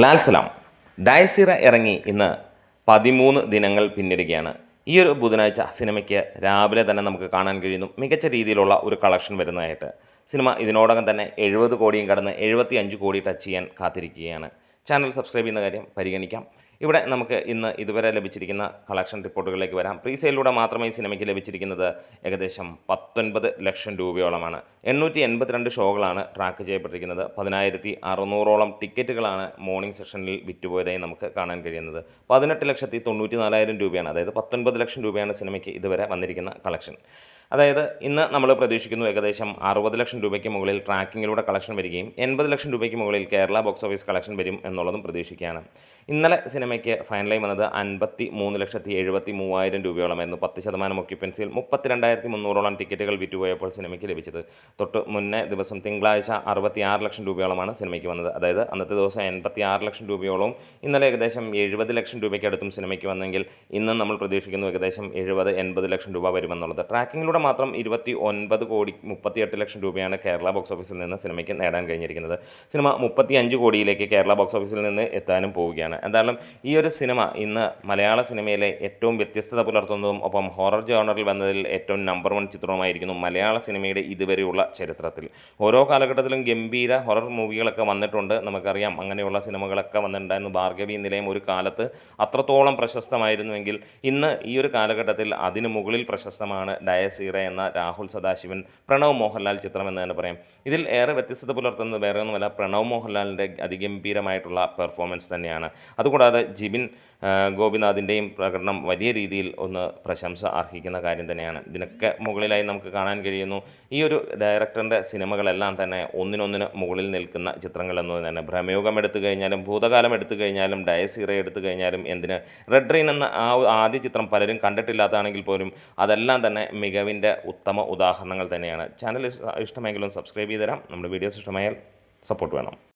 ലാൽ സലാം ഡയസിറ ഇറങ്ങി ഇന്ന് 13 ദിനങ്ങൾ പിന്നിടുകയാണ്. ഈ ഒരു ബുധനാഴ്ച സിനിമയ്ക്ക് രാവിലെ തന്നെ നമുക്ക് കാണാൻ കഴിയുന്നു മികച്ച രീതിയിലുള്ള ഒരു കളക്ഷൻ വരുന്നതായിട്ട്. സിനിമ ഇതിനോടകം തന്നെ 70 കോടിയും കടന്ന് 75 കോടി ടച്ച് ചെയ്യാൻ കാത്തിരിക്കുകയാണ്. ചാനൽ സബ്സ്ക്രൈബ് ചെയ്യുന്ന കാര്യം പരിഗണിക്കാം. ഇവിടെ നമുക്ക് ഇന്ന് ഇതുവരെ ലഭിച്ചിരിക്കുന്ന കളക്ഷൻ റിപ്പോർട്ടുകളിലേക്ക് വരാം. പ്രീ സെയിലൂടെ മാത്രമേ ഈ സിനിമയ്ക്ക് ലഭിച്ചിരിക്കുന്നത് ഏകദേശം 19 ലക്ഷം രൂപയോളമാണ്. 882 ഷോകളാണ് ട്രാക്ക് ചെയ്യപ്പെട്ടിരിക്കുന്നത്. 10,600ഓളം ടിക്കറ്റുകളാണ് മോർണിംഗ് സെഷനിൽ വിറ്റുപോയതായി നമുക്ക് കാണാൻ കഴിയുന്നത്. 18,94,000 രൂപയാണ്, അതായത് 19 ലക്ഷം രൂപയാണ് സിനിമയ്ക്ക് ഇതുവരെ വന്നിരിക്കുന്ന കളക്ഷൻ. അതായത് ഇന്ന് നമ്മൾ പ്രതീക്ഷിക്കുന്നു ഏകദേശം 60 ലക്ഷം രൂപയ്ക്ക് മുകളിൽ ട്രാക്കിങ്ങിലൂടെ കളക്ഷൻ വരികയും 80 ലക്ഷം രൂപയ്ക്ക് മുകളിൽ കേരള ബോക്സ് ഓഫീസ് കളക്ഷൻ വരും എന്നുള്ളതും പ്രതീക്ഷിക്കുകയാണ്. ഇന്നലെ സിനിമയ്ക്ക് ഫൈനലായി വന്നത് 53,73,000 രൂപയോളമായിരുന്നു. 10% ഒക്യുപ്പൻസിയിൽ 32,300ഓളം ടിക്കറ്റുകൾ വിറ്റുപോയപ്പോൾ സിനിമയ്ക്ക് ലഭിച്ചത്. തൊട്ട് മുന്നേ ദിവസം തിങ്കളാഴ്ച 66 ലക്ഷം രൂപയോളമാണ് സിനിമയ്ക്ക് വന്നത്. അതായത് അന്നത്തെ ദിവസം 86 ലക്ഷം രൂപയോളവും ഇന്നലെ ഏകദേശം 70 ലക്ഷം രൂപയ്ക്ക് അടുത്തും സിനിമയ്ക്ക് വന്നെങ്കിൽ ഇന്ന് നമ്മൾ പ്രതീക്ഷിക്കുന്നു ഏകദേശം 70-80 ലക്ഷം രൂപ വരുമെന്നുള്ളത്. ട്രാക്കിങ്ങിലൂടെ മാത്രം 29 കോടി 38 ലക്ഷം രൂപയാണ് കേരള ബോക്സ് ഓഫീസിൽ നിന്ന് സിനിമയ്ക്ക് നേടാൻ കഴിഞ്ഞിരിക്കുന്നത്. സിനിമ 35 കോടിയിലേക്ക് കേരള ബോക്സ് ഓഫീസിൽ നിന്ന് എത്താനും പോവുകയാണ്. എന്തായാലും ഈ ഒരു സിനിമ ഇന്ന് മലയാള സിനിമയിലെ ഏറ്റവും വ്യത്യസ്തത പുലർത്തുന്നതും ഒപ്പം ഹൊറർ ജോണറിൽ വന്നതിൽ ഏറ്റവും നമ്പർ 1 ചിത്രവുമായിരിക്കുന്നു മലയാള സിനിമയുടെ ഇതുവരെയുള്ള ചരിത്രത്തിൽ. ഓരോ കാലഘട്ടത്തിലും ഗംഭീര ഹൊറർ മൂവികളൊക്കെ വന്നിട്ടുണ്ട്, നമുക്കറിയാം. അങ്ങനെയുള്ള സിനിമകളൊക്കെ വന്നിട്ടുണ്ടായിരുന്നു. ഭാർഗവി നിലയം ഒരു കാലത്ത് അത്രത്തോളം പ്രശസ്തമായിരുന്നുവെങ്കിൽ ഇന്ന് ഈ ഒരു കാലഘട്ടത്തിൽ അതിനു മുകളിൽ പ്രശസ്തമാണ് ഡയസീറ എന്ന രാഹുൽ സദാശിവൻ പ്രണവ് മോഹൻലാൽ ചിത്രം എന്ന് തന്നെ പറയാം. ഇതിൽ ഏറെ വ്യത്യസ്തത പുലർത്തുന്നത് വേറെ ഒന്നുമല്ല, പ്രണവ് മോഹൻലാലിൻ്റെ അതിഗംഭീരമായിട്ടുള്ള പെർഫോമൻസ് തന്നെയാണ്. അതുകൂടാതെ ജിബിൻ ഗോപിനാഥിൻ്റെയും പ്രകടനം വലിയ രീതിയിൽ ഒന്ന് പ്രശംസ അർഹിക്കുന്ന കാര്യം തന്നെയാണ്. ഇതിനൊക്കെ മുകളിലായി നമുക്ക് കാണാൻ കഴിയുന്നു ഈ ഒരു ഡയറക്ടറിൻ്റെ സിനിമകളെല്ലാം തന്നെ ഒന്നിനൊന്നിന് മുകളിൽ നിൽക്കുന്ന ചിത്രങ്ങളെന്ന് തന്നെ. ഭ്രമയുഗം എടുത്തു കഴിഞ്ഞാലും ഭൂതകാലം എടുത്തു കഴിഞ്ഞാലും ഡയസീറ എടുത്തു കഴിഞ്ഞാലും എന്തിന് റെഡ് റെയിൻ എന്ന ആ ആദ്യ ചിത്രം പലരും കണ്ടിട്ടില്ലാത്തതാണെങ്കിൽ പോലും അതെല്ലാം തന്നെ മികവിൻ്റെ ഉത്തമ ഉദാഹരണങ്ങൾ തന്നെയാണ്. ചാനൽ ഇഷ്ടമെങ്കിലും സബ്സ്ക്രൈബ് ചെയ്ത് തരാം. നമ്മുടെ വീഡിയോസ് ഇഷ്ടമായാൽ സപ്പോർട്ട് വേണം.